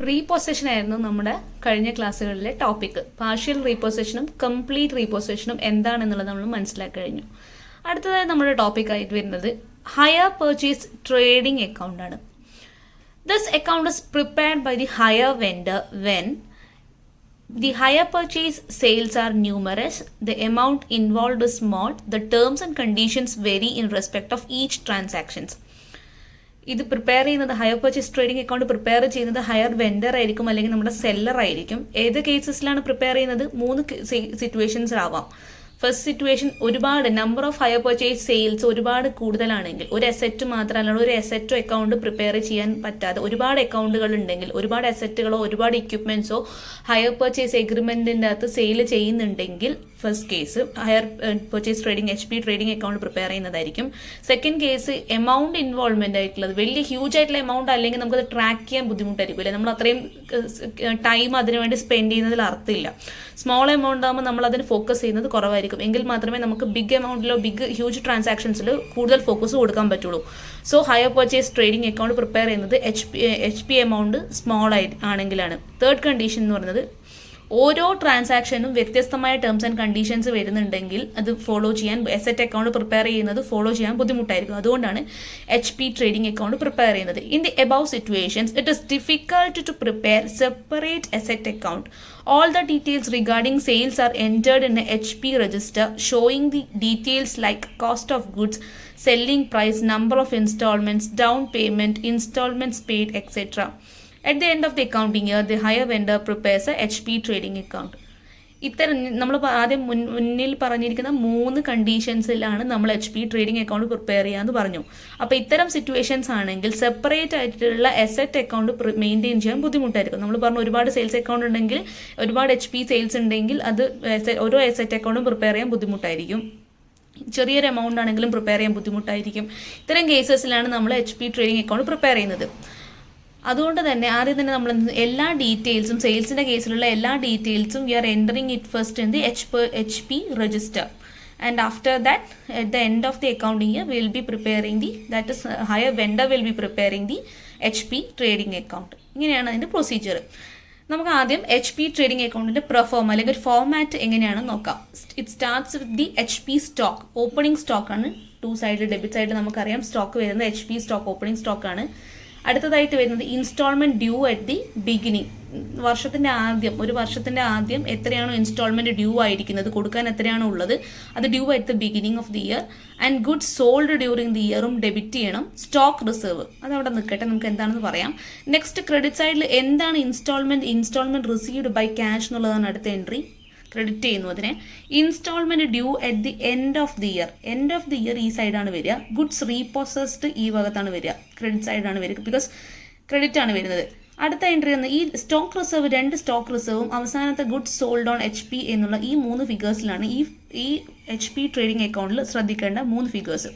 Repossession ആയിരുന്നു നമ്മുടെ കഴിഞ്ഞ ക്ലാസ്സുകളിലെ ടോപ്പിക്. പാർഷ്യൽ റീപൊസഷനും കംപ്ലീറ്റ് റീപൊസഷനും എന്താണെന്നുള്ളത് നമ്മൾ മനസ്സിലാക്കി കഴിഞ്ഞു. അടുത്തതായി നമ്മുടെ ടോപ്പിക്കായിട്ട് വരുന്നത് ഹയർ പർച്ചേസ് ട്രേഡിംഗ് അക്കൗണ്ട് ആണ്. This account is prepared by the hire vendor when the hire purchase sales are numerous, the amount involved is small, the terms and conditions vary in respect of each transactions. ഇത് prepare ചെയ്യുന്നത് higher purchase trading account prepare ചെയ്യുന്നത് higher vendor ആയിരിക്കും, അല്ലെങ്കിൽ നമ്മുടെ seller ആയിരിക്കും. ഏത് കേസസിലാണ് prepare ചെയ്യുന്നത്? 3 situations ആവാം. ഫസ്റ്റ് സിറ്റുവേഷൻ, ഒരുപാട് number of higher purchase sales ഒരുപാട് കൂടുതലാണെങ്കിൽ, ഒരു അസറ്റ് മാത്രമല്ല ഒരു അസറ്റോ അക്കൗണ്ട് പ്രിപ്പയർ ചെയ്യാൻ പറ്റാതെ ഒരുപാട് അക്കൗണ്ടുകൾ ഉണ്ടെങ്കിൽ, ഒരുപാട് അസറ്റുകളോ ഒരുപാട് എക്യുപ്മെന്റ്സോ ഹയർ പർച്ചേസ് എഗ്രിമെന്റിന്റെ അകത്ത് സെയിൽ ചെയ്യുന്നുണ്ടെങ്കിൽ first case higher purchase trading HP trading account prepare ചെയ്യുന്നതായിരിക്കും. സെക്കൻഡ് കേസ്, എമൗണ്ട് ഇൻവോൾവ്മെന്റ് ആയിട്ടുള്ളത് വലിയ ഹ്യൂജ് ആയിട്ടുള്ള എമൗണ്ട് അല്ലെങ്കിൽ നമുക്കത് ട്രാക്ക് ചെയ്യാൻ ബുദ്ധിമുട്ടായിരിക്കും അല്ലേ, നമ്മൾ അത്രയും ടൈം അതിനുവേണ്ടി സ്പെൻഡ് ചെയ്യുന്നതിൽ അർത്ഥമില്ല. സ്മോൾ എമൗണ്ട് ആകുമ്പോൾ നമ്മൾ അതിന് ഫോക്കസ് ചെയ്യുന്നത് കുറവായിരിക്കും, എങ്കിൽ മാത്രമേ നമുക്ക് ബിഗ് എമൗണ്ടിലോ ഹ്യൂജ് ട്രാൻസാക്ഷൻസിലോ കൂടുതൽ ഫോക്കസ് കൊടുക്കാൻ പറ്റുള്ളൂ. So hire purchase trading account prepare ചെയ്യുന്നത് HP എമൗണ്ട് സ്മോൾ ആണെങ്കിലാണ്. തേർഡ് കണ്ടീഷൻ എന്ന് പറയുന്നത്, ഓരോ ട്രാൻസാക്ഷനും വ്യത്യസ്തമായ ടേംസ് ആൻഡ് കണ്ടീഷൻസ് വരുന്നുണ്ടെങ്കിൽ അത് ഫോളോ ചെയ്യാൻ അസറ്റ് അക്കൗണ്ട് പ്രിപ്പയർ ചെയ്യുന്നത് ഫോളോ ചെയ്യാൻ ബുദ്ധിമുട്ടായിരിക്കും. അതുകൊണ്ടാണ് HP ട്രേഡിംഗ് അക്കൗണ്ട് പ്രിപ്പയർ ചെയ്യുന്നത്. In the above situations it is difficult to prepare separate asset account. All the details regarding sales are entered in a HP register showing the details like cost of goods, selling price, number of installments, down payment, installments paid, etc. At the end of the accounting year, the hire vendor prepares a HP trading account. ഇത്തരം നമ്മൾ ആദ്യം മുന്നിൽ പറഞ്ഞിരിക്കുന്ന 3 കണ്ടീഷൻസിലാണ് നമ്മൾ HP trading account prepare ചെയ്യാമെന്ന് പറഞ്ഞു. അപ്പോൾ ഇത്തരം സിറ്റുവേഷൻസ് ആണെങ്കിൽ സെപ്പറേറ്റ് ആയിട്ടുള്ള അസറ്റ് അക്കൗണ്ട് മെയിൻറ്റെയിൻ ചെയ്യാൻ ബുദ്ധിമുട്ടായിരിക്കും. നമ്മൾ പറഞ്ഞു ഒരുപാട് സെയിൽസ് അക്കൗണ്ട് ഉണ്ടെങ്കിൽ, ഒരുപാട് HP സെയിൽസ് ഉണ്ടെങ്കിൽ അത് ഓരോ അസറ്റ് അക്കൗണ്ടും പ്രിപ്പയർ ചെയ്യാൻ ബുദ്ധിമുട്ടായിരിക്കും. ചെറിയൊരു എമൗണ്ട് ആണെങ്കിലും പ്രിപ്പയർ ചെയ്യാൻ ബുദ്ധിമുട്ടായിരിക്കും. ഇത്തരം കേസസിലാണ് നമ്മൾ HP ട്രേഡിംഗ് അക്കൗണ്ട് പ്രിപ്പയർ ചെയ്യുന്നത്. അതുകൊണ്ട് തന്നെ ആദ്യം തന്നെ നമ്മൾ എല്ലാ ഡീറ്റെയിൽസും, സെയിൽസിൻ്റെ കേസിലുള്ള എല്ലാ ഡീറ്റെയിൽസും we are entering it first in the HP register, and after that at the end of the accounting year will be preparing the that is hire vendor will be preparing the HP trading account. ഇങ്ങനെയാണ് അതിൻ്റെ procedure. നമുക്ക് ആദ്യം HP trading അക്കൗണ്ടിൻ്റെ പ്രൊഫോം അല്ലെങ്കിൽ ഒരു format എങ്ങനെയാണെന്ന് നോക്കാം. It starts with the HP stock. Opening സ്റ്റോക്കാണ്. 2 സൈഡ് ഡെബിറ്റ് സൈഡ് നമുക്കറിയാം. സ്റ്റോക്ക് വരുന്നത് HP സ്റ്റോക്ക് ഓപ്പണിംഗ് സ്റ്റോക്കാണ്. അടുത്തതായിട്ട് വരുന്നത് instalment due at the beginning. ഒരു വർഷത്തിന്റെ ആദ്യം എത്രയാണോ ഇൻസ്റ്റാൾമെന്റ് ഡ്യൂ ആയിരിക്കുന്നത്, കൊടുക്കാൻ എത്രയാണോ ഉള്ളത്, അത് due at the beginning of the year. And goods sold during the ഇയറും ഡെബിറ്റ് ചെയ്യണം. സ്റ്റോക്ക് റിസർവ് അത് അവിടെ നിൽക്കട്ടെ, നമുക്ക് എന്താണെന്ന് പറയാം. നെക്സ്റ്റ് ക്രെഡിറ്റ് സൈഡിൽ എന്താണ് ഇൻസ്റ്റാൾമെന്റ് റിസീവ്ഡ് ബൈ ക്യാഷ് എന്നുള്ളതാണ് അടുത്ത എൻട്രി. ക്രെഡിറ്റ് ചെയ്യുന്നു അതിനെ. Instalment due at the end of the year ഈ സൈഡാണ് വരിക. ഗുഡ്സ് റീപ്രൊസസ്ഡ് ഈ ഭാഗത്താണ് വരിക, ക്രെഡിറ്റ് സൈഡാണ് വരിക, ബിക്കോസ് ക്രെഡിറ്റ് ആണ് വരുന്നത്. അടുത്ത എൻട്രി എന്ന് ഈ സ്റ്റോക്ക് റിസർവ്, 2 സ്റ്റോക്ക് റിസർവും അവസാനത്തെ ഗുഡ്സ് സോൾഡ് ഓൺ HP എന്നുള്ള ഈ 3 ഫിഗേഴ്സിലാണ് ഈ HP ട്രേഡിംഗ് അക്കൗണ്ടിൽ ശ്രദ്ധിക്കേണ്ട 3 ഫിഗേഴ്സ്.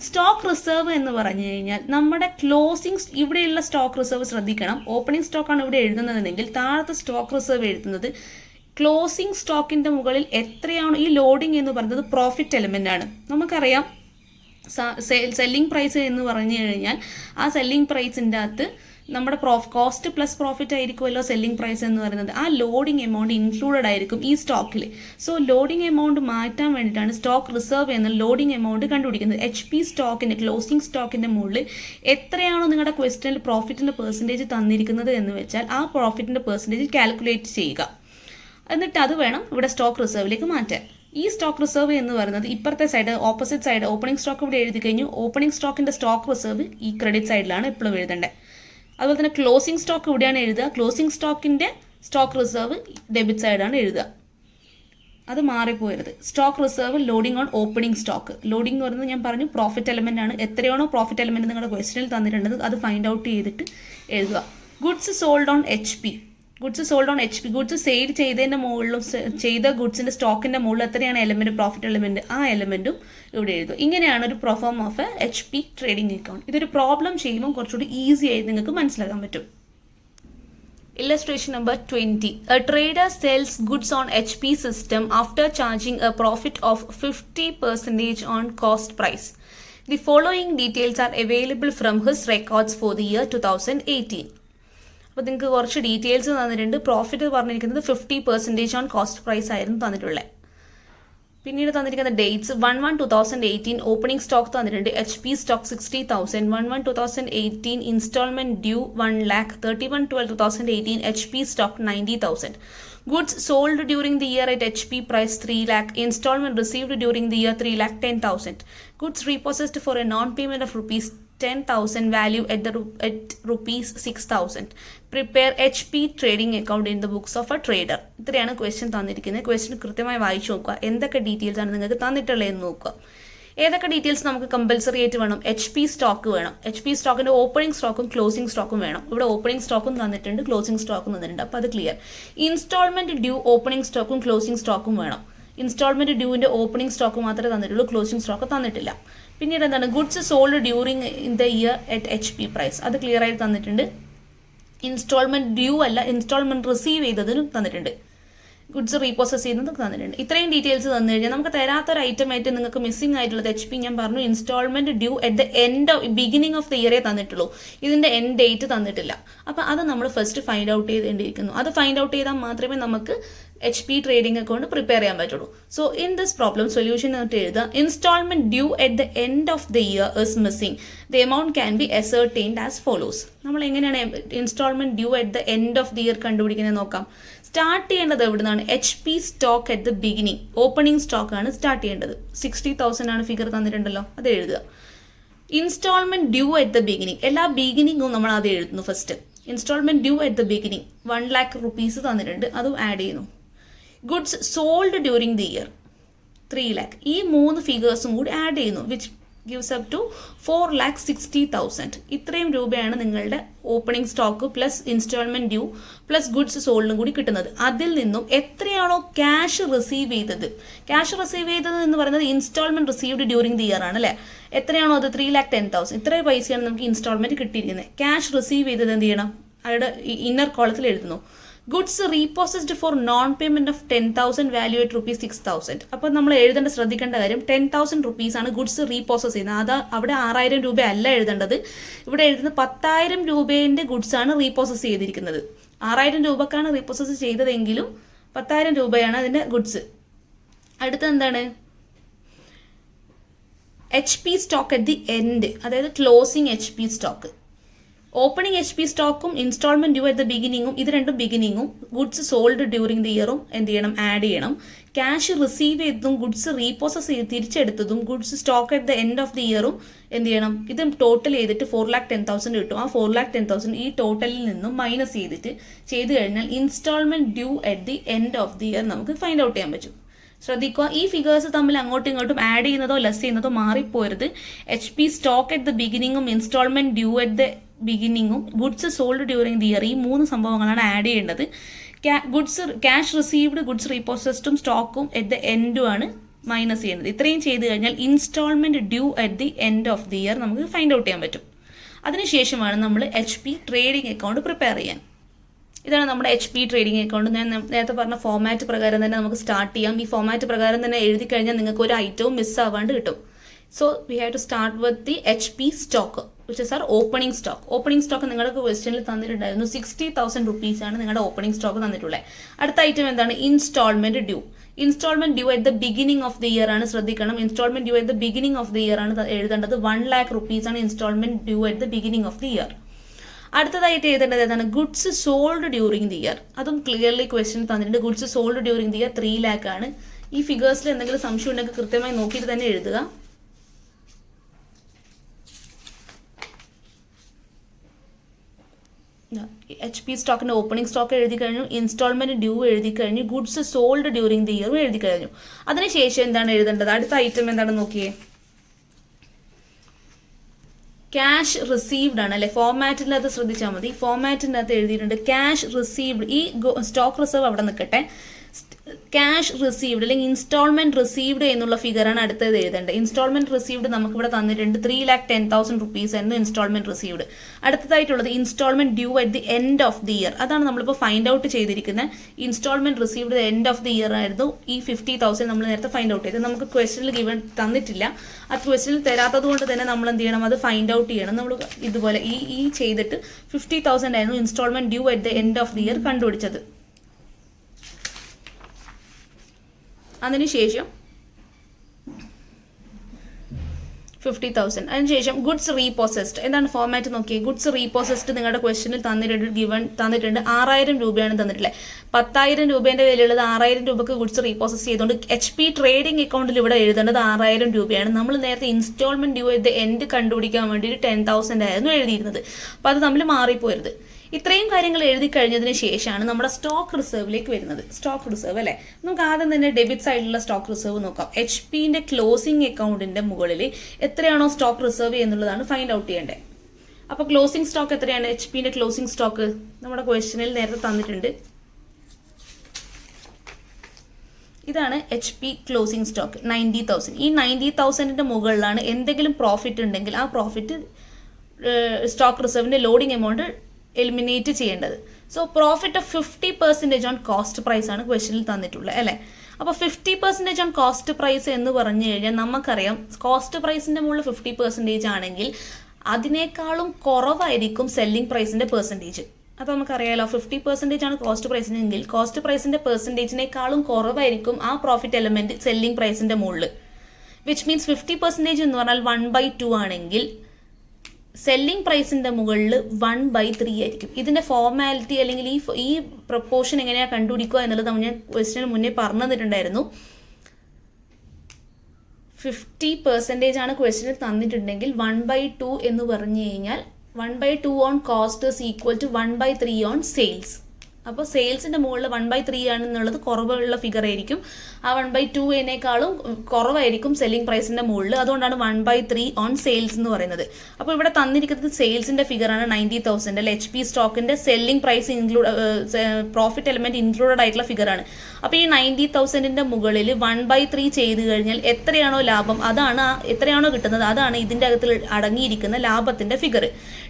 സ്റ്റോക്ക് റിസർവ് എന്ന് പറഞ്ഞു കഴിഞ്ഞാൽ നമ്മുടെ ക്ലോസിംഗ്, ഇവിടെയുള്ള സ്റ്റോക്ക് റിസർവ് ശ്രദ്ധിക്കണം. ഓപ്പണിംഗ് സ്റ്റോക്കാണ് ഇവിടെ എഴുതുന്നതെങ്കിൽ താഴത്തെ സ്റ്റോക്ക് റിസർവ് എഴുതുന്നത് ക്ലോസിംഗ് സ്റ്റോക്കിൻ്റെ മുകളിൽ എത്രയാണോ. ഈ ലോഡിംഗ് എന്ന് പറയുന്നത് പ്രോഫിറ്റ് എലമെൻ്റ് ആണ്. നമുക്കറിയാം സെല്ലിംഗ് പ്രൈസ് എന്ന് പറഞ്ഞു കഴിഞ്ഞാൽ ആ സെല്ലിംഗ് പ്രൈസിൻ്റെ അകത്ത് നമ്മുടെ കോസ്റ്റ് പ്ലസ് പ്രോഫിറ്റ് ആയിരിക്കുമല്ലോ സെല്ലിംഗ് പ്രൈസ് എന്ന് പറയുന്നത്. ആ ലോഡിംഗ് എമൗണ്ട് ഇൻക്ലൂഡഡ് ആയിരിക്കും ഈ സ്റ്റോക്കിൽ. സോ ലോഡിംഗ് എമൗണ്ട് മാറ്റാൻ വേണ്ടിയിട്ടാണ് സ്റ്റോക്ക് റിസർവ് എന്ന ലോഡിംഗ് എമൗണ്ട് കണ്ടുപിടിക്കുന്നത്. HP സ്റ്റോക്കിൻ്റെ ക്ലോസിംഗ് സ്റ്റോക്കിൻ്റെ മുകളിൽ എത്രയാണോ നിങ്ങളുടെ ക്വസ്റ്റനിൽ പ്രോഫിറ്റിൻ്റെ പെർസെൻറ്റേജ് തന്നിരിക്കുന്നത് എന്ന് വെച്ചാൽ ആ പ്രോഫിറ്റിൻ്റെ പെർസെൻറ്റേജ് കാൽക്കുലേറ്റ് ചെയ്യുക. എന്നിട്ട് അത് വേണം ഇവിടെ സ്റ്റോക്ക് റിസർവിലേക്ക് മാറ്റാൻ. ഈ സ്റ്റോക്ക് റിസർവ് എന്ന് പറയുന്നത് ഇപ്പുറത്തെ side, opposite side, opening stock ഇവിടെ എഴുതി കഴിഞ്ഞു. ഓപ്പണിംഗ് സ്റ്റോക്കിൻ്റെ സ്റ്റോക്ക് റിസർവ് ഈ ക്രെഡിറ്റ് സൈഡിലാണ് എപ്പോഴും എഴുതേണ്ടത്. അതുപോലെ തന്നെ ക്ലോസിംഗ് സ്റ്റോക്ക് ഇവിടെയാണ് എഴുതുക. ക്ലോസിംഗ് സ്റ്റോക്കിൻ്റെ സ്റ്റോക്ക് റിസർവ് ഡെബിറ്റ് സൈഡാണ് എഴുതുക. അത് മാറിപ്പോയത്. Stock reserve loading on opening stock. Loading എന്ന് പറയുന്നത് ഞാൻ പറഞ്ഞു പ്രോഫിറ്റ് എലമെൻ്റ് ആണ്. എത്രയാണോ പ്രോഫിറ്റ് എലമെൻറ്റ് നിങ്ങളുടെ ക്വസ്റ്റനിൽ തന്നിട്ടുള്ളത് അത് ഫൈൻഡ് ഔട്ട് ചെയ്തിട്ട് എഴുതുക. Goods sold on HP. Goods sale ചെയ്തതിൻ്റെ മുകളിലും ചെയ്ത ഗുഡ്സിൻ്റെ സ്റ്റോക്കിൻ്റെ മുകളിൽ എത്രയാണ് എലമെൻറ്റ്, പ്രോഫിറ്റ് എലമെൻറ്റ്, ആ എലമെൻറ്റും ഇവിടെ എഴുതും. ഇങ്ങനെയാണ് ഒരു proforma of a HP trading account. ഇതൊരു പ്രോബ്ലം ചെയ്യുമ്പോൾ കുറച്ചുകൂടി ഈസി ആയി നിങ്ങൾക്ക് മനസ്സിലാക്കാൻ പറ്റും. Illustration number 20. A trader sells goods on HP system after charging a profit of 50% on cost price. The following details are available from his records for the year 2018. അപ്പോൾ നിങ്ങൾക്ക് കുറച്ച് ഡീറ്റെയിൽസ് തന്നിട്ടുണ്ട്. പ്രോഫിറ്റ് പറഞ്ഞിരിക്കുന്നത് 50% on cost price ആയിരുന്നു തന്നിട്ടുള്ളത്. പിന്നീട് തന്നിരിക്കുന്ന dates 1/1/2018 opening stock തന്നിട്ടുണ്ട്. HP stock 60,000. 1/1/2018 instalment due 1 lakh. 31/12/2018 HP stock 90,000. Goods sold during the year at HP price 3 lakh. Installment received during the year 3 lakh 10,000. Goods repossessed for a non-payment of rupees 10,000 value at rupees 6,000. Prepare HP trading account in the books of a trader. ഇത്രയാണ് question തന്നിരിക്കുന്നത്. Question കൃത്യമായി വായിച്ചു നോക്കുക. എന്തൊക്കെ details ആണ് നിങ്ങൾക്ക് തന്നിട്ടുള്ളതെന്ന് നോക്കുക. ഏതൊക്കെ ഡീറ്റെയിൽസ് നമുക്ക് കമ്പൽസറി ആയിട്ട് വേണം? HP സ്റ്റോക്ക് വേണം. HP സ്റ്റോക്കിന്റെ ഓപ്പണിംഗ് സ്റ്റോക്കും ക്ലോസിംഗ് സ്റ്റോക്കും വേണം. ഇവിടെ ഓപ്പണിംഗ് സ്റ്റോക്കും തന്നിട്ടുണ്ട്, ക്ലോസിംഗ് സ്റ്റോക്കും തന്നിട്ടുണ്ട്. അപ്പോൾ അത് ക്ലിയർ. ഇൻസ്റ്റാൾമെന്റ് ഡ്യൂ ഓപ്പണിംഗ് സ്റ്റോക്കും ക്ലോസിംഗ് സ്റ്റോക്കും വേണം. ഇൻസ്റ്റാൾമെന്റ് ഡ്യൂവിന്റെ ഓപ്പണിംഗ് സ്റ്റോക്ക് മാത്രമേ തന്നിട്ടുള്ളൂ, ക്ലോസിംഗ് സ്റ്റോക്ക് തന്നിട്ടില്ല. പിന്നീട് എന്താണ്? Goods sold during in the year at HP price, അത് ക്ലിയർ ആയിട്ട് തന്നിട്ടുണ്ട്. ഇൻസ്റ്റാൾമെന്റ് ഡ്യൂ അല്ല, ഇൻസ്റ്റാൾമെന്റ് റിസീവ് ചെയ്തതിനും തന്നിട്ടുണ്ട്. ഗുഡ്സ് റീപ്രോസസ് ചെയ്യുന്നത് തന്നിട്ടുണ്ട്. ഇത്രയും ഡീറ്റെയിൽസ് തന്നു കഴിഞ്ഞാൽ നമുക്ക് തരാത്തൊരു ഐറ്റം ആയിട്ട് നിങ്ങൾക്ക് മിസ്സിംഗ് ആയിട്ടുള്ളത് HP ഞാൻ പറഞ്ഞു instalment due at the end of beginning of the ഇയറേ തന്നിട്ടുള്ളൂ, ഇതിന്റെ എൻഡ് ഡേറ്റ് തന്നിട്ടില്ല. അപ്പം അത് നമ്മൾ ഫസ്റ്റ് ഫൈൻഡ് ഔട്ട് ചെയ്തേണ്ടിയിരിക്കുന്നു. അത് ഫൈൻഡ് ഔട്ട് ചെയ്താൽ മാത്രമേ നമുക്ക് HP ട്രേഡിംഗ് അക്കൗണ്ട് പ്രിപ്പയർ ചെയ്യാൻ പറ്റുള്ളൂ. So in this problem solution എന്നിട്ട് എഴുതുക. Instalment due at the end of the year is missing. The amount can be ascertained as follows. നമ്മൾ എങ്ങനെയാണ് instalment due at the end of the year കണ്ടുപിടിക്കുന്നത് നോക്കാം. Start ചെയ്യേണ്ടത് എവിടുന്നാണ്? HP stock at the beginning, opening stock ആണ് start ചെയ്യേണ്ടത്. 60,000 ആണ് figure തന്നിട്ടുണ്ടല്ലോ, അത് എഴുതുക. Instalment due at the beginning, എല്ലാ ബിഗിനിങ്ങും നമ്മൾ അത് എഴുതുന്നു first. Instalment due at the beginning 1 lakh rupees തന്നിട്ടുണ്ട്, അതും ആഡ് ചെയ്യുന്നു. Goods sold during the year 3 lakh. ഈ 3 ഫിഗേഴ്സും കൂടി ആഡ് ചെയ്യുന്നു, വിച്ച് ഗിവ്സ് അപ് ടു 4,60,000. ഇത്രയും രൂപയാണ് നിങ്ങളുടെ opening stock plus instalment due plus goods സോൾഡും കൂടി കിട്ടുന്നത്. അതിൽ നിന്നും എത്രയാണോ ക്യാഷ് റിസീവ് ചെയ്തത്, ക്യാഷ് റിസീവ് ചെയ്തത് എന്ന് പറയുന്നത് instalment received during the year ആണ് അല്ലേ? എത്രയാണോ അത് 3,10,000. ഇത്രയും പൈസയാണ് നമുക്ക് ഇൻസ്റ്റാൾമെന്റ് കിട്ടിയിരിക്കുന്നത്. ക്യാഷ് റിസീവ് ചെയ്തത് എന്ത് ചെയ്യണം? അവിടെ ഇന്നർ കോളത്തിൽ എഴുതുന്നു. Goods reprocessed for non payment of 10,000 value at rupees 6,000. അപ്പോൾ നമ്മൾ എഴുതേണ്ട ശ്രദ്ധിക്കേണ്ട കാര്യം 10,000 rupees ആണ് ഗുഡ്സ് റീപ്രോസസ് ചെയ്യുന്നത്. അത് അവിടെ 6,000 രൂപ അല്ല എഴുതേണ്ടത്. ഇവിടെ എഴുതുന്നത് 10,000 രൂപേൻ്റെ ഗുഡ്സ് ആണ് റീപ്രോസസ് ചെയ്തിരിക്കുന്നത്. 6,000 രൂപക്കാണ് റീപ്രോസസ് ചെയ്തതെങ്കിലും 10,000 രൂപയാണ് അതിൻ്റെ ഗുഡ്സ്. അടുത്ത എന്താണ്? HP stock at the end, അതായത് closing HP stock. Opening HP സ്റ്റോക്കും ഇൻസ്റ്റാൾമെന്റ് ഡ്യൂ അറ്റ് ദ ബിഗിനിങ്ങും, ഇത് രണ്ടും ബിഗിനിങ്ങും, ഗുഡ്സ് സോൾഡ് ഡ്യൂറിങ് ദി ഇയറും എന്ത് ചെയ്യണം? ആഡ് ചെയ്യണം. ക്യാഷ് റിസീവ് ചെയ്തതും ഗുഡ്സ് റീപ്രോസസ് ചെയ്ത് തിരിച്ചെടുത്തതും goods stock at the end of the ഇയറും എന്ത് ചെയ്യണം? ഇത് ടോട്ടൽ ചെയ്തിട്ട് 4,10,000 കിട്ടും. ആ 4,10,000 ഈ ടോട്ടലിൽ നിന്നും മൈനസ് ചെയ്ത് കഴിഞ്ഞാൽ instalment due at the end of the year നമുക്ക് ഫൈൻഡ് ഔട്ട് ചെയ്യാൻ പറ്റും. ശ്രദ്ധിക്കുക, ഈ ഫിഗേഴ്സ് തമ്മിൽ അങ്ങോട്ടും ഇങ്ങോട്ടും ആഡ് ചെയ്യുന്നതോ ലെസ് ചെയ്യുന്നതോ മാറിപ്പോരുത്. HP സ്റ്റോക്ക് അറ്റ് ദ ബിഗിനിങ്ങും ഇൻസ്റ്റാൾമെന്റ് ഡ്യൂ അറ്റ് ദ ബിഗിനിങ്ങും goods sold during the year, ഈ 3 സംഭവങ്ങളാണ് ആഡ് ചെയ്യേണ്ടത്. ക്യാഷ് റിസീവ്ഡ്, ഗുഡ്സ് റീപ്രോസസ്ഡും സ്റ്റോക്കും അറ്റ് ദ എൻഡും ആണ് മൈനസ് ചെയ്യുന്നത്. ഇത്രയും ചെയ്ത് കഴിഞ്ഞാൽ instalment due at the end of the year നമുക്ക് ഫൈൻഡ് ഔട്ട് ചെയ്യാൻ പറ്റും. അതിനുശേഷമാണ് നമ്മൾ HP ട്രേഡിംഗ് അക്കൗണ്ട് പ്രിപ്പയർ ചെയ്യാൻ. ഇതാണ് നമ്മുടെ HP ട്രേഡിംഗ് അക്കൗണ്ട്. ഞാൻ നേരത്തെ പറഞ്ഞ ഫോമാറ്റ് പ്രകാരം തന്നെ നമുക്ക് സ്റ്റാർട്ട് ചെയ്യാം. ഈ ഫോമാറ്റ് പ്രകാരം തന്നെ എഴുതി കഴിഞ്ഞാൽ നിങ്ങൾക്ക് ഒരു ഐറ്റവും മിസ്സാവാണ്ട് കിട്ടും. So we have to start with the HP stock which is our opening stock. Opening stock നിങ്ങൾക്ക് ക്വസ്റ്റ്യനിൽ തന്നിട്ടുണ്ടായിരുന്നു. 60,000 rupees ആണ് നിങ്ങളുടെ ഓപ്പണിംഗ് സ്റ്റോക്ക് തന്നിട്ടുള്ളത്. അടുത്ത ഐറ്റം എന്താണ്? Instalment due. Instalment due at the beginning of the year ആണ്, ശ്രദ്ധിക്കണം. Instalment due at the beginning of the year ആണ് എഴുതേണ്ടത്. 1 lakh rupees ആണ് instalment due at the beginning of the year. അടുത്തതായിട്ട് എഴുതേണ്ടത് ഏതാണ്? Goods sold during the year. അതും clearly question തന്നിട്ടുണ്ട്. Goods sold during the year 3 lakh ആണ്. ഈ ഫിഗേഴ്സിൽ എന്തെങ്കിലും സംശയം ഉണ്ടെങ്കിൽ കൃത്യമായി നോക്കിയിട്ട് തന്നെ എഴുതുക. HP സ്റ്റോക്കിന്റെ ഓപ്പണിംഗ് സ്റ്റോക്ക് എഴുതി കഴിഞ്ഞു, ഇൻസ്റ്റാൾമെന്റ് ഡ്യൂ എഴുതി കഴിഞ്ഞു, ഗുഡ്സ് സോൾഡ് ഡ്യൂറിങ് ദി ഇയറും എഴുതി കഴിഞ്ഞു. അതിനുശേഷം എന്താണ് എഴുതേണ്ടത്? അടുത്ത ഐറ്റം എന്താണെന്ന് നോക്കിയേ. ക്യാഷ് റിസീവ്ഡ് ആണ് അല്ലെ? ഫോമാറ്റിൻ്റെ അകത്ത് ശ്രദ്ധിച്ചാൽ മതി. ഫോമാറ്റിൻ്റെ അകത്ത് എഴുതിയിട്ടുണ്ട് ക്യാഷ് റിസീവ്ഡ്. ഈ സ്റ്റോക്ക് റിസർവ് അവിടെ നിൽക്കട്ടെ. ക്യാഷ് റിസീവ്ഡ് അല്ലെങ്കിൽ ഇൻസ്റ്റാൾമെന്റ് റിസീവ്ഡ് എന്നുള്ള ഫിഗറാണ് അടുത്തത് എഴുതേണ്ടത്. ഇൻസ്റ്റാൾമെന്റ് റിസീവ്ഡ് നമുക്കിവിടെ തന്നിട്ടുണ്ട് 3,10,000 rupees എന്ന് ഇൻസ്റ്റാൾമെന്റ് റിസീവ്ഡ്. അടുത്തതായിട്ടുള്ളത് instalment due at the end of the year. അതാണ് നമ്മളിപ്പോൾ ഫൈൻഡ് ഔട്ട് ചെയ്തിരിക്കുന്നത്. Instalment received end of the year ആയിരുന്നു ഈ 50,000 നമ്മൾ നേരത്തെ ഫൈൻഡ് ഔട്ട് ചെയ്തത്. നമുക്ക് ക്വസ്റ്റനിൽ ഗിവൺ തന്നിട്ടില്ല. ആ ക്വസ്റ്റനിൽ തരാത്തത് കൊണ്ട് തന്നെ നമ്മൾ എന്ത് ചെയ്യണം, അത് ഫൈൻഡ് ഔട്ട് ചെയ്യണം. നമ്മൾ ഇതുപോലെ ഈ ചെയ്തിട്ട് 50,000 ആയിരുന്നു instalment due at the end of the year കണ്ടുപിടിച്ചത്. അതിനുശേഷം 50,000. അതിനുശേഷം ഗുഡ്സ് റീപോസസ്ഡ്. എന്താണ് ഫോർമാറ്റ് നോക്കിയേ. ഗുഡ്സ് റീപോസസ്ഡ് നിങ്ങളുടെ ക്വസ്റ്റനിൽ തന്നിട്ടുണ്ട് 6,000 രൂപയാണ് തന്നിട്ടില്ലേ. 10,000 രൂപേന്റെ വിലയുള്ളത് 6,000 രൂപക്ക് ഗുഡ്സ് റീപോസസ് ചെയ്തുകൊണ്ട് HP ട്രേഡിംഗ് അക്കൗണ്ടിൽ ഇവിടെ എഴുതേണ്ടത് 6,000 രൂപയാണ്. നമ്മൾ നേരത്തെ instalment due at the end കണ്ടുപിടിക്കാൻ വേണ്ടിയിട്ട് 10,000 ആയിരുന്നു എഴുതിയിരുന്നത്. അപ്പോൾ അത് തമ്മിൽ മാറിപ്പോരുത്. ഇത്രയും കാര്യങ്ങൾ എഴുതി കഴിഞ്ഞതിന് ശേഷമാണ് നമ്മുടെ സ്റ്റോക്ക് റിസർവിലേക്ക് വരുന്നത്. സ്റ്റോക്ക് റിസർവ് അല്ലേ. നമുക്ക് ആദ്യം തന്നെ ഡെബിറ്റ് സൈഡിലുള്ള സ്റ്റോക്ക് റിസർവ് നോക്കാം. HPന്റെ ക്ലോസിംഗ് അക്കൗണ്ടിന്റെ മുകളിൽ എത്രയാണോ സ്റ്റോക്ക് റിസർവ് എന്നുള്ളതാണ് ഫൈൻഡ് ഔട്ട് ചെയ്യേണ്ടത്. അപ്പോൾ ക്ലോസിംഗ് സ്റ്റോക്ക് എത്രയാണ്? HPന്റെ ക്ലോസിംഗ് സ്റ്റോക്ക് നമ്മുടെ ക്വസ്റ്റനിൽ നേരത്തെ തന്നിട്ടുണ്ട്. ഇതാണ് HP ക്ലോസിംഗ് സ്റ്റോക്ക് 90,000. ഈ 90,000ന്റെ മുകളിലാണ് എന്തെങ്കിലും പ്രോഫിറ്റ് ഉണ്ടെങ്കിൽ ആ പ്രോഫിറ്റ് സ്റ്റോക്ക് റിസർവിന്റെ ലോഡിംഗ് എമൗണ്ട് എലിമിനേറ്റ് ചെയ്യേണ്ടത്. So profit of 50% on cost price ആണ് ക്വസ്റ്റനിൽ തന്നിട്ടുള്ളത് അല്ലേ. അപ്പോൾ 50% ഓൺ കോസ്റ്റ് പ്രൈസ് എന്ന് പറഞ്ഞു കഴിഞ്ഞാൽ നമുക്കറിയാം കോസ്റ്റ് പ്രൈസിന്റെ മുകളിൽ 50% ആണെങ്കിൽ അതിനേക്കാളും കുറവായിരിക്കും സെല്ലിംഗ് പ്രൈസിന്റെ പെർസെൻറ്റേജ്. അപ്പോൾ നമുക്കറിയാലോ 50% ആണ് കോസ്റ്റ് പ്രൈസിനെങ്കിൽ കോസ്റ്റ് പ്രൈസിന്റെ പെർസെൻറ്റേജിനേക്കാളും കുറവായിരിക്കും ആ പ്രോഫിറ്റ് എലമെന്റ് സെല്ലിംഗ് പ്രൈസിന്റെ മുകളിൽ. വിച്ച് മീൻസ് 50% എന്ന് പറഞ്ഞാൽ 1/2 ആണെങ്കിൽ സെല്ലിംഗ് പ്രൈസിന്റെ മുകളിൽ 1/3 ആയിരിക്കും. ഇതിന്റെ ഫോർമാലിറ്റി അല്ലെങ്കിൽ ഈ പ്രൊപ്പോർഷൻ എങ്ങനെയാണ് കണ്ടുപിടിക്കുക എന്നുള്ളത് ഞാൻ ക്വസ്റ്റ്യന് മുന്നേ പറഞ്ഞു തന്നിട്ടുണ്ടായിരുന്നു. 50% ആണ് ക്വസ്റ്റ്യനിൽ തന്നിട്ടുണ്ടെങ്കിൽ 1/2 എന്ന് പറഞ്ഞു കഴിഞ്ഞാൽ 1/2 on cost is equal to 1/3 on sales. അപ്പോൾ സെയിൽസിന്റെ മുകളിൽ 1/3 ആണെന്നുള്ളത് കുറവുള്ള ഫിഗർ ആയിരിക്കും. ആ 1/2 കുറവായിരിക്കും സെല്ലിംഗ് പ്രൈസിന്റെ മുകളിൽ. അതുകൊണ്ടാണ് 1/3 ഓൺ സെയിൽസ് എന്ന് പറയുന്നത്. അപ്പോൾ ഇവിടെ തന്നിരിക്കുന്നത് സെയിൽസിന്റെ ഫിഗറാണ് 90,000. അല്ലെ HP സ്റ്റോക്കിന്റെ selling price profit element included ആയിട്ടുള്ള ഫിഗറാണ്. അപ്പോൾ ഈ 90,000ന്റെ മുകളിൽ 1/3 ചെയ്ത് കഴിഞ്ഞാൽ എത്രയാണോ ലാഭം എത്രയാണോ കിട്ടുന്നത് അതാണ് ഇതിന്റെ അകത്തിൽ അടങ്ങിയിരിക്കുന്ന ലാഭത്തിന്റെ ഫിഗർ.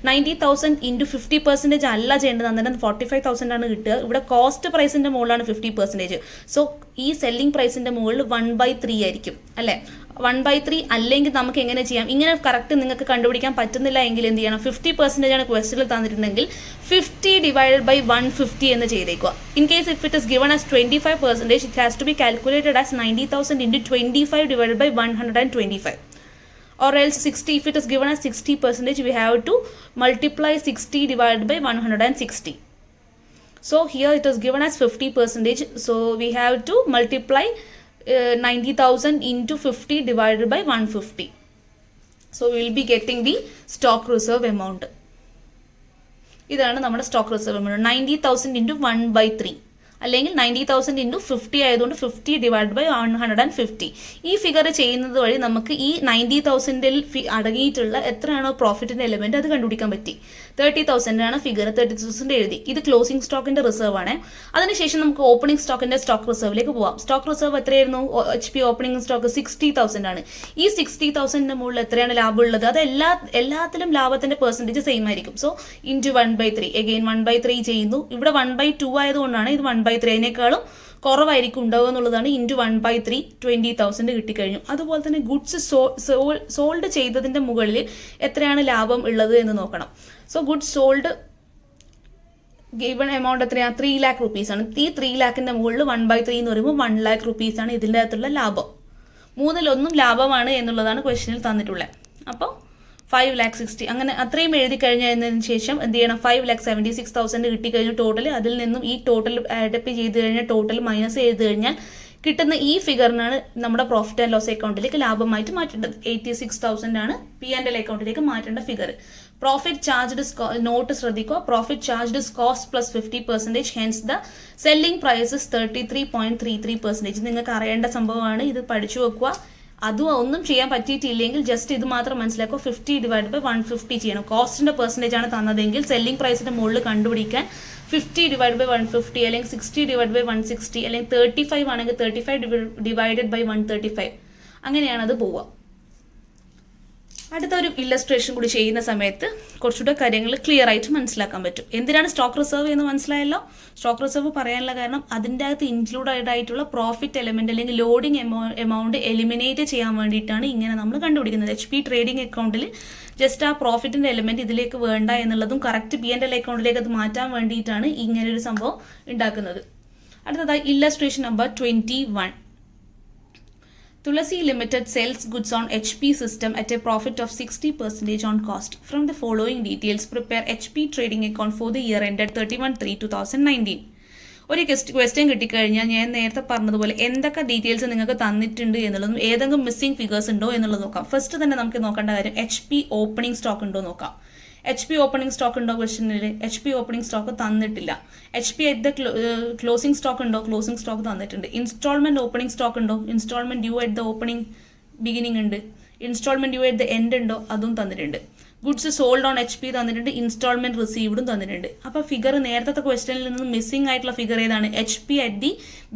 90,000 ഇൻറ്റു 50% അല്ല ചെയ്യേണ്ടത്, അന്നേരം 45,000 ആണ് കിട്ടുക. ഇവിടെ കോസ്റ്റ് പ്രൈസിന്റെ മുകളിലാണ് 50%. സോ ഈ സെല്ലിംഗ് പ്രൈസിന്റെ മുകളിൽ 1/3 ആയിരിക്കും അല്ലെ. 1/3 അല്ലെങ്കിൽ നമുക്ക് എങ്ങനെ ചെയ്യാം, ഇങ്ങനെ കറക്റ്റ് നിങ്ങൾക്ക് കണ്ടുപിടിക്കാൻ പറ്റുന്നില്ല എങ്കിൽ എന്ത് ചെയ്യണം, 50% ആണ് ക്വസ്റ്റനിൽ തന്നിട്ടുണ്ടെങ്കിൽ 50 ഡിവൈഡഡ് ബൈ 150 എന്ന് ചെയ്തേക്കുക. In case if it is given as 25%, it has to be calculated as 90,000 into 25 divided by 125. Or else 60, if it is given as 60%, we have to multiply 60 divided by 160. So here it is given as 50%, so we have to multiply 90,000 into 50 divided by 150. So we will be getting the stock reserve amount. ഇതാണ് നമ്മുടെ stock reserve amount. 90,000 into 1/3 അല്ലെങ്കിൽ 90,000 into 50 ആയതുകൊണ്ട് 50 divide by 150. ഈ figure ചെയ്യുന്നത് വഴി നമുക്ക് ഈ 90,000ൽ അടങ്ങിയിട്ടുള്ള എത്രയാണോ പ്രോഫിറ്റിന്റെ എലിമെന്റ് അത് കണ്ടുപിടിക്കാൻ പറ്റി. 30,000 ആണ് ഫിഗർ. 30,000 എഴുതി. ഇത് ക്ലോസിംഗ് സ്റ്റോക്കിന്റെ റിസർവ് ആണ്. അതിനുശേഷം നമുക്ക് ഓപ്പണിംഗ് സ്റ്റോക്കിന്റെ സ്റ്റോക്ക് റിസർവിലേക്ക് പോവാം. സ്റ്റോക്ക് റിസർവ് എത്രയായിരുന്നു? HP ഓപ്പണിംഗ് സ്റ്റോക്ക് 60,000 ആണ്. ഈ 60,000ന്റെ മുകളിൽ എത്രയാണ് ലാഭം ഉള്ളത്? അത് എല്ലാത്തിലും ലാഭത്തിന്റെ പെർസെന്റേജ് സെയിം ആയിരിക്കും. സോ ഇൻറ്റു 1/3 അഗെയിൻ 1/3 ചെയ്യുന്നു. ഇവിടെ 1/2 ആയതുകൊണ്ടാണ് ഇത് 1/3 അതിനേക്കാളും കുറവായിരിക്കും ഉണ്ടാവുക എന്നുള്ളതാണ്. ഇൻറ്റു 1/3 20,000 കിട്ടിക്കഴിഞ്ഞു. അതുപോലെ തന്നെ ഗുഡ്സ് സോൾഡ് ചെയ്തതിന്റെ മുകളിൽ എത്രയാണ് ലാഭം ഉള്ളത് എന്ന് നോക്കണം. So goods sold given amount എത്രയാണ്? 3 lakh rupees ആണ്. ഈ 3 lakhന്റെ മുകളിൽ 1/3 എന്ന് പറയുമ്പോൾ 1 lakh rupees ആണ് ഇതിൻ്റെ അകത്തുള്ള ലാഭം. 3-1 ലാഭമാണ് എന്നുള്ളതാണ് ക്വസ്റ്റനിൽ തന്നിട്ടുള്ളത്. അപ്പോൾ 5,60,000 അങ്ങനെ അത്രയും എഴുതി കഴിഞ്ഞതിന് ശേഷം എന്ത് ചെയ്യണം? 5,76,000 കിട്ടിക്കഴിഞ്ഞു ടോട്ടൽ. അതിൽ നിന്നും ഈ ടോട്ടൽ ആഡപ്പ് ചെയ്ത് കഴിഞ്ഞാൽ ടോട്ടൽ മൈനസ് ചെയ്ത് കഴിഞ്ഞാൽ കിട്ടുന്ന ഈ ഫിഗറിനാണ് നമ്മുടെ പ്രോഫിറ്റ് ആൻഡ് ലോസ് അക്കൗണ്ടിലേക്ക് ലാഭമായിട്ട് മാറ്റേണ്ടത്. 86,000 ആണ് P&L അക്കൗണ്ടിലേക്ക് മാറ്റേണ്ട ഫിഗർ. പ്രോഫിറ്റ് ചാർജ്ഡ് നോട്ട് ശ്രദ്ധിക്കുക. Profit charged cost plus 50%, hence the selling price 33.33%. നിങ്ങൾക്ക് അറിയേണ്ട സംഭവമാണ്. ഇത് പഠിച്ചു വെക്കുക. അതും ഒന്നും ചെയ്യാൻ പറ്റിയിട്ടില്ലെങ്കിൽ ജസ്റ്റ് ഇത് മാത്രം മനസ്സിലാക്കുക. 50 ഡിവൈഡ് ബൈ 150 ചെയ്യണം. കോസ്റ്റിന്റെ പെർസെന്റേജ് ആണ് തന്നതെങ്കിൽ സെല്ലിംഗ് പ്രൈസിന്റെ മുകളിൽ കണ്ടുപിടിക്കാൻ 50 ഡിവൈഡ് ബൈ 150 അല്ലെങ്കിൽ 60 ഡിവൈഡ് ബൈ 160 അല്ലെങ്കിൽ 35 ആണെങ്കിൽ 35 ഡിവൈഡഡ് ബൈ 135 അങ്ങനെയാണ് അത് പോവുക. അടുത്ത ഒരു ഇല്ലസ്ട്രേഷൻ കൂടി ചെയ്യുന്ന സമയത്ത് കുറച്ചുകൂടെ കാര്യങ്ങൾ ക്ലിയർ ആയിട്ട് മനസ്സിലാക്കാൻ പറ്റും. എന്തിനാണ് സ്റ്റോക്ക് റിസർവ് എന്ന് മനസ്സിലായല്ലോ. സ്റ്റോക്ക് റിസർവ് പറയാനുള്ള കാരണം അതിൻ്റെ അകത്ത് ഇൻക്ലൂഡഡ് ആയിട്ടുള്ള പ്രോഫിറ്റ് എലമെന്റ് അല്ലെങ്കിൽ ലോഡിംഗ് എമൗണ്ട് എലിമിനേറ്റ് ചെയ്യാൻ വേണ്ടിയിട്ടാണ് ഇങ്ങനെ നമ്മൾ കണ്ടുപിടിക്കുന്നത്. HP ട്രേഡിംഗ് അക്കൗണ്ടിൽ ജസ്റ്റ് ആ പ്രോഫിറ്റിന്റെ എലമെന്റ് ഇതിലേക്ക് വേണ്ട എന്നുള്ളതും കറക്റ്റ് P&L അക്കൗണ്ടിലേക്ക് അത് മാറ്റാൻ വേണ്ടിയിട്ടാണ് ഇങ്ങനൊരു സംഭവം ഉണ്ടാക്കുന്നത്. അടുത്തതായി illustration number 21. Tulasi Limited sells goods on HP system at a profit of 60% on cost. From the following details, prepare HP trading account for the year ended 31/3/2019. ഒരു ക്വസ്റ്റ്യൻ കിട്ടിക്കഴിഞ്ഞാൽ ഞാൻ നേരത്തെ പറഞ്ഞതുപോലെ എന്തൊക്കെ ഡീറ്റെയിൽസ് നിങ്ങൾക്ക് തന്നിട്ടുണ്ട് എന്നുള്ളതും ഏതെങ്കിലും മിസ്സിംഗ് ഫിഗേഴ്സ് ഉണ്ടോ എന്നുള്ളത് നോക്കാം. ഫസ്റ്റ് തന്നെ നമുക്ക് നോക്കേണ്ട കാര്യം HP ഓപ്പണിംഗ് സ്റ്റോക്ക് ഉണ്ടോ നോക്കാം. HP ഓപ്പണിംഗ് സ്റ്റോക്ക് ഉണ്ടോ ക്വസ്റ്റ്യനിൽ? HP ഓപ്പണിംഗ് സ്റ്റോക്ക് തന്നിട്ടില്ല. HP at the closing stock ഉണ്ടോ? ക്ലോസിംഗ് സ്റ്റോക്ക് തന്നിട്ടുണ്ട്. ഇൻസ്റ്റാൾമെന്റ് ഓപ്പണിംഗ് സ്റ്റോക്ക് ഉണ്ടോ? Instalment due at the opening beginning ഉണ്ട്. Instalment due at the end ഉണ്ടോ? അതും തന്നിട്ടുണ്ട്. ഗുഡ്സ് സോൾഡ് ഓൺ HP തന്നിട്ടുണ്ട്. ഇൻസ്റ്റാൾമെന്റ് റിസീവ്ഡും തന്നിട്ടുണ്ട്. അപ്പോൾ ഫിഗർ നേരത്തെ ക്വസ്റ്റ്യനിൽ നിന്ന് മിസ്സിംഗ് ആയിട്ടുള്ള ഫിഗർ ഏതാണ്? HP അറ്റ് ദി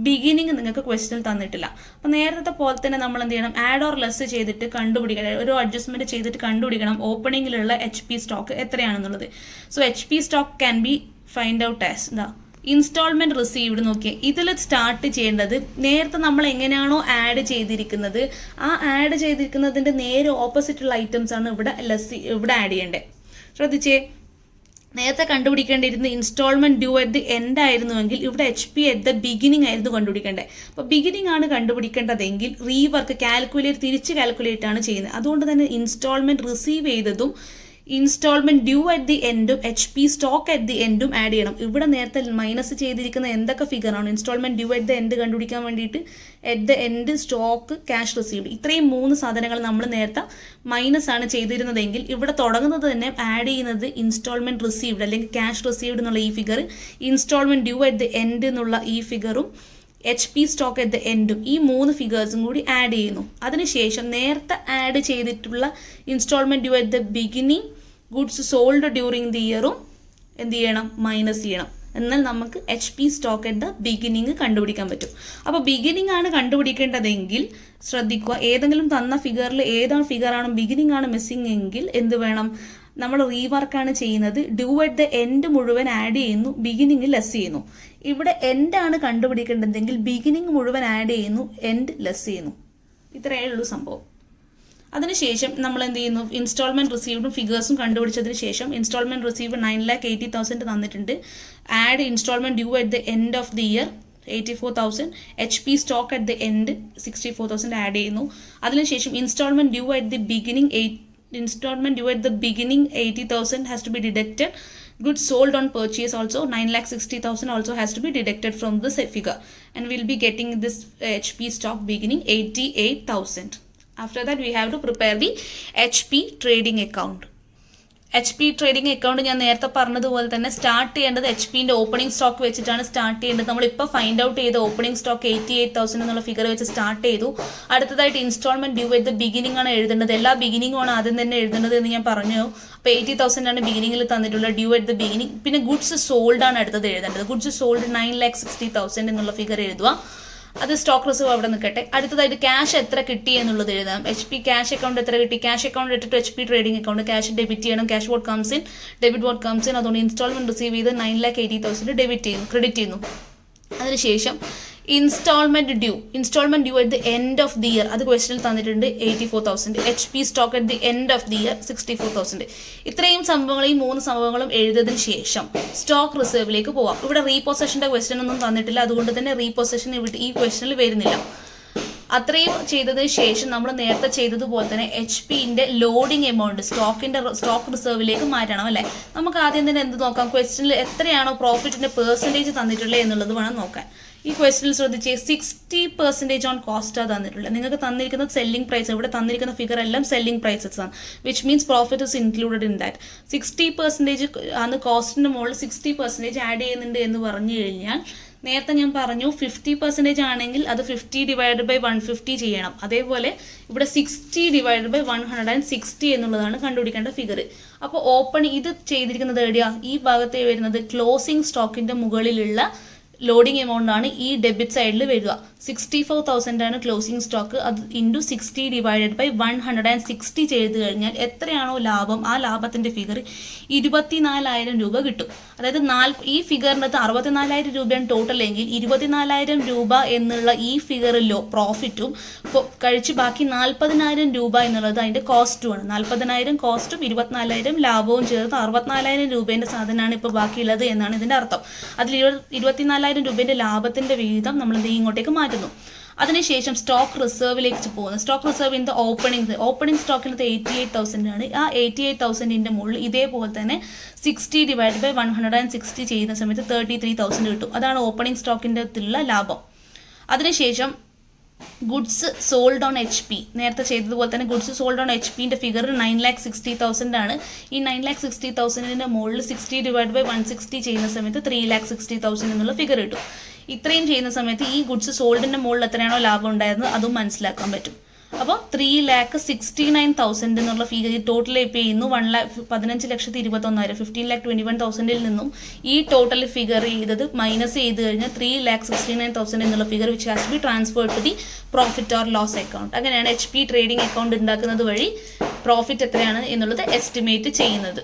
ബിഗിനിങ് നിങ്ങൾക്ക് ക്വസ്റ്റ്യനിൽ തന്നിട്ടില്ല. അപ്പോൾ നേരത്തെ പോലെ തന്നെ നമ്മൾ എന്ത് ചെയ്യണം? ആഡ് ഓർ ലെസ് ചെയ്തിട്ട് കണ്ടുപിടിക്കണം. ഒരു അഡ്ജസ്റ്റ്മെന്റ് ചെയ്തിട്ട് കണ്ടുപിടിക്കണം ഓപ്പണിംഗിലുള്ള HP സ്റ്റോക്ക് എത്രയാണെന്നുള്ളത്. So HP stock can be find out as the instalment received. നോക്കിയാൽ ഇതിൽ സ്റ്റാർട്ട് ചെയ്യേണ്ടത് നേരത്തെ നമ്മൾ എങ്ങനെയാണോ ആഡ് ചെയ്തിരിക്കുന്നത് ആ ആഡ് ചെയ്തിരിക്കുന്നതിന്റെ നേരെ ഓപ്പോസിറ്റുള്ള ഐറ്റംസ് ആണ് ഇവിടെ ആഡ് ചെയ്യേണ്ടത്. ശ്രദ്ധിച്ചേ, നേരത്തെ കണ്ടുപിടിക്കേണ്ടിയിരുന്ന instalment due at the end ആയിരുന്നുവെങ്കിൽ ഇവിടെ HP അറ്റ് ദ ബിഗിനിങ് ആയിരുന്നു കണ്ടുപിടിക്കേണ്ടത്. അപ്പോൾ ബിഗിനിങ് ആണ് കണ്ടുപിടിക്കേണ്ടതെങ്കിൽ റീവർക്ക് തിരിച്ച് കാൽക്കുലേറ്റ് ആണ് ചെയ്യുന്നത്. അതുകൊണ്ട് തന്നെ ഇൻസ്റ്റാൾമെന്റ് റിസീവ് ചെയ്തതും ഇൻസ്റ്റാൾമെന്റ് ഡ്യൂ അറ്റ് ദി എൻഡും HP സ്റ്റോക്ക് അറ്റ് ദി എൻഡും ആഡ് ചെയ്യണം. ഇവിടെ നേരത്തെ മൈനസ് ചെയ്തിരിക്കുന്ന എന്തൊക്കെ ഫിഗറാണ്? Instalment due at the end കണ്ടുപിടിക്കാൻ വേണ്ടിയിട്ട് at the end stock cash received ഇത്രയും 3 സാധനങ്ങൾ നമ്മൾ നേരത്തെ മൈനസ് ആണ് ചെയ്തിരുന്നതെങ്കിൽ ഇവിടെ തുടങ്ങുന്നത് തന്നെ ആഡ് ചെയ്യുന്നത് ഇൻസ്റ്റാൾമെന്റ് റിസീവ്ഡ് അല്ലെങ്കിൽ ക്യാഷ് റിസീവ്ഡ് എന്നുള്ള ഈ figure, instalment due at the end എന്നുള്ള ഈ ഫിഗറും HP സ്റ്റോക്ക് അറ്റ് ദ എൻഡും ഈ 3 ഫിഗേഴ്സും കൂടി ആഡ് ചെയ്യുന്നു. അതിനുശേഷം നേരത്തെ ആഡ് ചെയ്തിട്ടുള്ള instalment due at the beginning, goods sold during the ഇയറും എന്ത് ചെയ്യണം? മൈനസ് ചെയ്യണം. എന്നാൽ നമുക്ക് HP stock at the beginning കണ്ടുപിടിക്കാൻ പറ്റും. അപ്പോൾ ബിഗിനിങ് ആണ് കണ്ടുപിടിക്കേണ്ടതെങ്കിൽ ശ്രദ്ധിക്കുക, ഏതെങ്കിലും തന്ന ഫിഗറിൽ ഏതാണ് ഫിഗറാണ് ബിഗിനിങ് ആണ് മിസ്സിംഗ് എങ്കിൽ എന്ത് വേണം? നമ്മൾ റീവർക്കാണ് ചെയ്യുന്നത്. ഡ്യൂ അറ്റ് ദ എൻഡ് മുഴുവൻ ആഡ് ചെയ്യുന്നു, ബിഗിനിങ് ലെസ് ചെയ്യുന്നു. ഇവിടെ എൻഡ് ആണ് കണ്ടുപിടിക്കേണ്ടതെങ്കിൽ ബിഗിനിങ് മുഴുവൻ ആഡ് ചെയ്യുന്നു, എൻഡ് ലെസ് ചെയ്യുന്നു. ഇത്രയേ ഉള്ളൂ സംഭവം. അതിനുശേഷം നമ്മൾ എന്ത് ചെയ്യുന്നു? ഇൻസ്റ്റാൾമെന്റ് റിസീവ്ഡും ഫിഗേഴ്സും കണ്ടുപിടിച്ചതിന് ശേഷം ഇൻസ്റ്റാൾമെന്റ് റിസീവ്ഡ് 9,80,000 തന്നിട്ടുണ്ട്. Add instalment due at the end of the year 84,000, HP stock at the end 64,000 add ചെയ്യുന്നു. അതിനുശേഷം instalment due at the beginning 80,000 has to be deducted. Goods sold on purchase also 9,60,000 also has to be deducted from this figure, and we'll be getting this HP stock beginning 88,000. After that we have to prepare the HP trading account. HP trading account ഞാൻ നേരത്തെ പറഞ്ഞതുപോലെ തന്നെ start ചെയ്യേണ്ടത് HPന്റെ opening stock വെച്ചിട്ടാണ് start ചെയ്യേണ്ടത്. നമ്മളിപ്പോൾ find out ചെയ്ത ഓപ്പണിംഗ് സ്റ്റോക്ക് 88,000 എന്നുള്ള ഫിഗർ വെച്ച് സ്റ്റാർട്ട് ചെയ്തു. അടുത്തതായിട്ട് instalment due at the beginning ആണ് എഴുതേണ്ടത്. എല്ലാ ബിഗിനിങ്ങും ആണ് ആദ്യം തന്നെ എഴുതേണ്ടത് എന്ന് ഞാൻ പറഞ്ഞു. അപ്പോൾ 80,000 ആണ് ബിഗിനിങ്ങിൽ തന്നിട്ടുള്ള ഡ്യൂ അറ്റ് ദ ബിഗിനിങ്. പിന്നെ ഗുഡ്സ് സോൾഡ് ആണ് അടുത്തത് എഴുതേണ്ടത്. ഗുഡ്സ് സോൾഡ് 9,60,000 എന്നുള്ള ഫിഗർ എഴുതുക. അത് സ്റ്റോക്ക് റിസർവ് അവിടെ നിൽക്കട്ടെ. അടുത്തതായിട്ട് ക്യാഷ് എത്ര കിട്ടി എന്നുള്ളത് എഴുതാം. HP ക്യാഷ് അക്കൗണ്ട് എത്ര കിട്ടി? ക്യാഷ് അക്കൗണ്ട് ഇട്ടിട്ട് HP trading account cash debit ചെയ്യണം. Cash what comes in, debit what comes in. അതുകൊണ്ട് ഇൻസ്റ്റാൾമെന്റ് റിസീവ് ചെയ്ത് 9,80,000 ക്രെഡിറ്റ് ചെയ്യുന്നു. അതിനുശേഷം instalment due at the end of the year അത് ക്വസ്റ്റനിൽ തന്നിട്ടുണ്ട് 84,000. HP stock at the end of the year 64,000. ഇത്രയും സംഭവങ്ങൾ, ഈ 3 സംഭവങ്ങളും എഴുതിയതിനു ശേഷം സ്റ്റോക്ക് റിസർവിലേക്ക് പോവാം. ഇവിടെ റീപൊസഷന്റെ ക്വസ്റ്റൻ ഒന്നും തന്നിട്ടില്ല, അതുകൊണ്ട് തന്നെ റീപൊസഷൻ ഇവിടെ ഈ ക്വസ്റ്റനിൽ വരുന്നില്ല. അത്രയും ചെയ്തതിന് ശേഷം നമ്മൾ നേരത്തെ ചെയ്തതുപോലെ തന്നെ HPന്റെ ലോഡിംഗ് എമൗണ്ട് സ്റ്റോക്ക് റിസർവിലേക്ക് മാറ്റണം അല്ലേ. നമുക്ക് ആദ്യം തന്നെ എന്ത് നോക്കാം? ക്വസ്റ്റനിൽ എത്രയാണോ പ്രോഫിറ്റിന്റെ പെർസെൻറ്റേജ് തന്നിട്ടുള്ളത് എന്നുള്ളത് വേണം നോക്കാൻ. ഈ ക്വസ്റ്റനിൽ ശ്രദ്ധിച്ചേ 60% ഓൺ കോസ്റ്റാണ് തന്നിട്ടുള്ളത്. നിങ്ങൾക്ക് തന്നിരിക്കുന്ന സെല്ലിംഗ് പ്രൈസ്, ഇവിടെ തന്നിരിക്കുന്ന ഫിഗർ എല്ലാം സെല്ലിംഗ് പ്രൈസസ് ആണ്, which means profit is included in that. 60% ആണ് കോസ്റ്റിന്റെ മുകളിൽ 60% ആഡ് ചെയ്യുന്നുണ്ട് എന്ന് പറഞ്ഞു കഴിഞ്ഞാൽ നേരത്തെ ഞാൻ പറഞ്ഞു 50% ആണെങ്കിൽ അത് 50/150 ചെയ്യണം. അതേപോലെ ഇവിടെ 60/160 എന്നുള്ളതാണ് കണ്ടുപിടിക്കേണ്ട ഫിഗർ. അപ്പോൾ ഇത് ചെയ്തിരിക്കുന്നത് എവിടെയാ? ഈ ഭാഗത്തെ വരുന്നത് ക്ലോസിംഗ് സ്റ്റോക്കിന്റെ മുകളിലുള്ള ലോഡിംഗ് എമൗണ്ട് ആണ് ഈ ഡെബിറ്റ് സൈഡിൽ വരിക. 64,000 ആണ് ക്ലോസിംഗ് സ്റ്റോക്ക്. അത് ഇൻറ്റു 60/160 ചെയ്ത് കഴിഞ്ഞാൽ എത്രയാണോ ലാഭം, ആ ലാഭത്തിന്റെ ഫിഗർ 24,000 രൂപ കിട്ടും. അതായത് ഈ ഫിഗറിനകത്ത് 64,000 രൂപയാണ് ടോട്ടൽ എങ്കിൽ 24,000 രൂപ എന്നുള്ള ഈ ഫിഗറിലോ പ്രോഫിറ്റും കഴിച്ച് ബാക്കി 40,000 രൂപ എന്നുള്ളത് അതിന്റെ കോസ്റ്റുമാണ്. 40,000 കോസ്റ്റും 24,000 ലാഭവും ചേർത്ത് 64,000 രൂപേന്റെ സാധനമാണ് ഇപ്പോൾ ബാക്കിയുള്ളത് എന്നാണ് ഇതിന്റെ അർത്ഥം. അതിൽ 24,000 രൂപേന്റെ ലാഭത്തിന്റെ വിഹിതം നമ്മൾ ഇങ്ങോട്ടേക്ക് മാറ്റുന്നു. അതിനുശേഷം സ്റ്റോക്ക് റിസർവിലേക്ക് പോകുന്നു. സ്റ്റോക്ക് റിസർവിന്റെ ഓപ്പണിംഗ് സ്റ്റോക്കിനകത്ത് 88,000 ആണ്. ആ 88,000ന്റെ മുകളിൽ ഇതേപോലെ തന്നെ 60/160 ചെയ്യുന്ന സമയത്ത് 33,000 കിട്ടും. അതാണ് ഓപ്പണിംഗ് സ്റ്റോക്കിന്റെ ഉള്ള ലാഭം. അതിനുശേഷം ഗുഡ്സ് സോൾഡ് ഓൺ HP, നേരത്തെ ചെയ്തതുപോലെ തന്നെ ഗുഡ്സ് സോൾഡ് ഓൺ HPന്റെ ഫിഗർ 9,60,000 ആണ്. ഈ 9,60,000ന്റെ മുകളിൽ 60/160 ചെയ്യുന്ന സമയത്ത് 3,60,000 എന്നുള്ള ഫിഗർ കിട്ടും. ഇത്രയും ചെയ്യുന്ന സമയത്ത് ഈ ഗുഡ്സ് സോൾഡിന്റെ മുകളിൽ എത്രയാണോ ലാഭം ഉണ്ടായിരുന്നത് അതും മനസ്സിലാക്കാൻ പറ്റും. അപ്പോൾ 3,69,000 എന്നുള്ള ഫിഗർ ടോട്ടൽ പേ ചെയ്യുന്നു. 15,21,000 15,21,000 നിന്നും ഈ ടോട്ടൽ ഫിഗർ ചെയ്തത് മൈനസ് ചെയ്ത് കഴിഞ്ഞാൽ 3,69,000 എന്നുള്ള figure which has be transferred to the profit or loss account. അങ്ങനെയാണ് HP ട്രേഡിംഗ് അക്കൗണ്ട് ഉണ്ടാക്കുന്നത് വഴി പ്രോഫിറ്റ് എത്രയാണ് എന്നുള്ളത് എസ്റ്റിമേറ്റ് ചെയ്യുന്നത്.